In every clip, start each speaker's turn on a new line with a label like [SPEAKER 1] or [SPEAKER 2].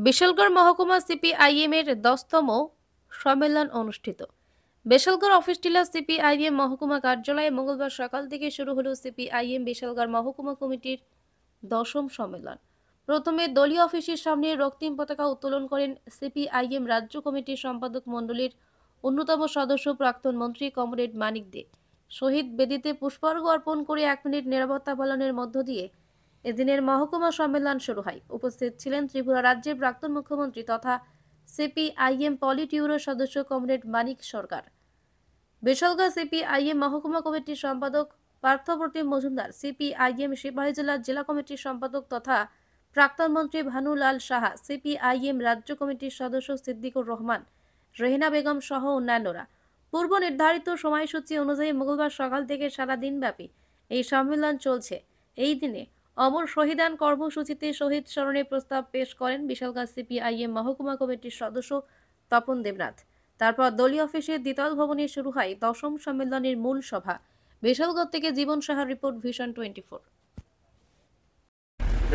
[SPEAKER 1] বিশালগড় মহকুমা সিপিআইএম এর 10তম সম্মেলন অনুষ্ঠিত। বিশালগড় অফিস টিলা সিপিআইএম মহকুমা কার্যালয়ে মঙ্গলবার সকাল থেকে শুরু হলো সিপিআইএম বিশালগড় মহকুমা কমিটির 10ম সম্মেলন। প্রথমে দলীয় অফিসের সামনে রক্তিম পতাকা উত্তোলন করেন সিপিআইএম রাজ্য কমিটির সম্পাদক মণ্ডলীর অন্যতম সদস্য প্রাক্তন মন্ত্রী কমরেড মানিক দে। শহীদ বেদিতে পুষ্পার্ঘ্য অর্পণ করে 1 মিনিট নিরাপত্তা পালনের মধ্য দিয়ে এদিনের মহকুমা সম্মেলন শুরু হয়। উপস্থিত ছিলেন ত্রিপুরা রাজ্যের প্রাক্তন মুখ্যমন্ত্রী তথা সিপিআইএম পলিট ব্যুরোর সদস্য কমরেড মানিক সরকার, বিশালগড় সিপিআইএম মহকুমা কমিটির সম্পাদক পার্থপ্রতিম মজুমদার, সিপিআইএম সিপাহী জেলার জেলা কমিটির সম্পাদক তথা প্রাক্তন মন্ত্রী ভানুলাল সাহা, সিপিআইএম রাজ্য কমিটির সদস্য সিদ্দিকুর রহমান, রেহেনা বেগম সহ অন্যান্যরা। পূর্ব নির্ধারিত সময়সূচি অনুযায়ী মঙ্গলবার সকাল থেকে সারা দিনব্যাপী এই সম্মেলন চলছে। এই দিনে অমর শহীদান কর্মসূচিতে শহীদ স্মরণে প্রস্তাব পেশ করেন বিশালগড় সিপিআইএম মহকুমা কমিটির সদস্য তপন দেবনাথ। তারপর দলীয় অফিসের দ্বিতল ভবনে শুরু হয় 10ম সম্মেলনের মূল সভা। বিশালগড় থেকে জীবন সাহার রিপোর্ট, ভিশন 24।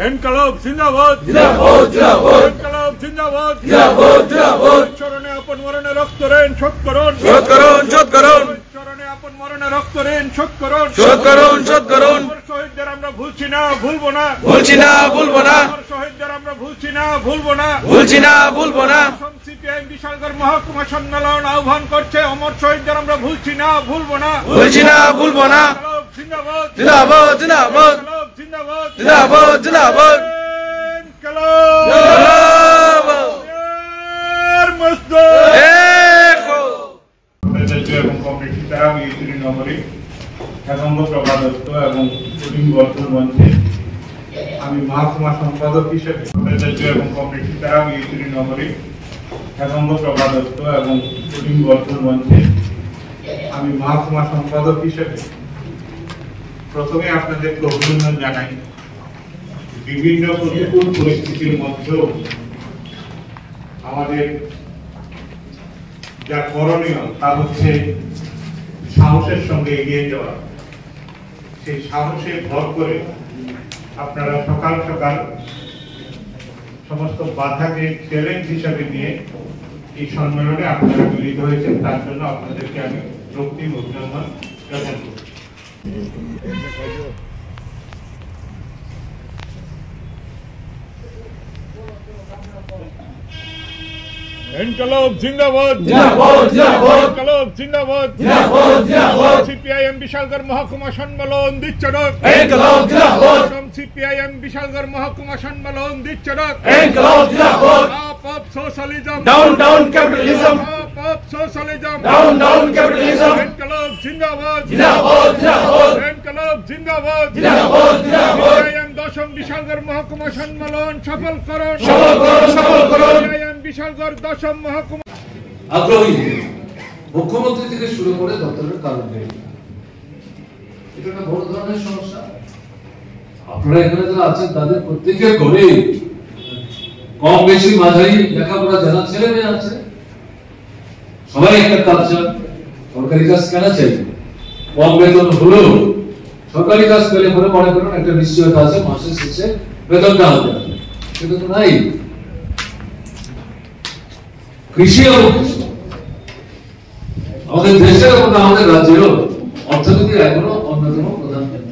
[SPEAKER 2] ইনকলাব জিন্দাবাদ, জিন্দাবাদ, জিন্দাবাদ। ইনকলাব জিন্দাবাদ, জিন্দাবাদ, জিন্দাবাদ। চরণে আপন মরণে রক্ত ঋণ শোধ করুন, শোধ করুন, শোধ করুন। চরণে আপন মরণে রক্ত ঋণ শোধ করুন, শোধ করুন, শোধ করুন। শহীদদের আমরা ভুলছি না, ভুলবো না, ভুলছি না, ভুলবো না। শহীদদের আমরা ভুলছি না, ভুলবো না, ভুলছি না, ভুলবো না। সিপিআইএম বিশালগড় মহকুমা সম্মেলন আহ্বান করছে, অমর শহীদদের আমরা ভুলছি না, ভুলবো না, ভুলছি না, ভুলবো না। জিন্দাবাদ, জিন্দাবাদ, জিন্দাবাদ, জিন্দাবাদ, জিন্দাবাদ, জিন্দাবাদ। ইনকলাব জিন্দাবাদ, মজদুর একো। এবং কমিটি দ্বারা আমি এই নম্বরে একাঙ্গ প্রভাদত্ত এবং কঠিন বর্তমান মঞ্চে আমি মহকুমা সম্পাদক হিসেবে এবং কমিটি দ্বারা আমি এই নম্বরে একাঙ্গ প্রভাদত্ত এবং কঠিন বর্তমান মঞ্চে আমি মহকুমা সম্পাদক হিসেবে প্রথমে আপনাদেরকে অভিনন্দন জানাই। বিভিন্ন প্রতিকূল পরিস্থিতির মধ্যেও আমাদের যা করণীয় তা হচ্ছে সাহসের সঙ্গে এগিয়ে যাওয়া। সেই সাহসে ভর করে আপনারা সকাল সকাল সমস্ত বাধাকে চ্যালেঞ্জ হিসাবে নিয়ে এই সম্মেলনে আপনারা মিলিত হয়েছেন, তার জন্য আপনাদেরকে আমি রক্তিম অভিনন্দন জ্ঞাপন করছি। ইনকলাব জিন্দাবাদ, জিন্দাবাদ, জিন্দাবাদ। ইনকলাব জিন্দাবাদ, জিন্দাবাদ, জিন্দাবাদ। সিপিআইএম বিশালগড় মহকুমা সম্মেলন দিচ্ছে ডাক। ইনকলাব জিন্দাবাদ। সিপিআইএম বিশালগড় মহকুমা সম্মেলন দিচ্ছে ডাক। ইনকলাব জিন্দাবাদ। Up up socialism, down down capitalism, up up socialism, down down capitalism. ইনকলাব জিন্দাবাদ, জিন্দাবাদ, জিন্দাবাদ। ইনকলাব জিন্দাবাদ, জিন্দাবাদ, জিন্দাবাদ। সিপিআইএম 10ম বিশালগড় মহকুমা সম্মেলন সফল করুন, সফল করুন, সফল করুন। সিপিআইএম বিশালগড় 10ম মহকুমা
[SPEAKER 3] আগ্রহী মুখ্যমন্ত্রী থেকে শুরু করে দপ্তরের কারণে এটা একটা বড় ধরনের সমস্যা। আপনারা এখানে যারা আছেন তাদের প্রত্যেকের ঘরে কম বেশি মাঝারি লেখাপড়া জানা ছেলে মেয়ে আছে। সবাই একটা কালচার, সরকারি কাজ কেনা চাই, কম বেতন হলেও সরকারি কাজ পেলে পরে মনে করুন একটা নিশ্চয়তা আছে মাসের শেষে বেতনটা হবে, সেটা তো নাই। কৃষি এবং আমাদের দেশের এবং আমাদের রাজ্যেরও অর্থনীতির এখনো অন্যতম প্রধান কেন্দ্র।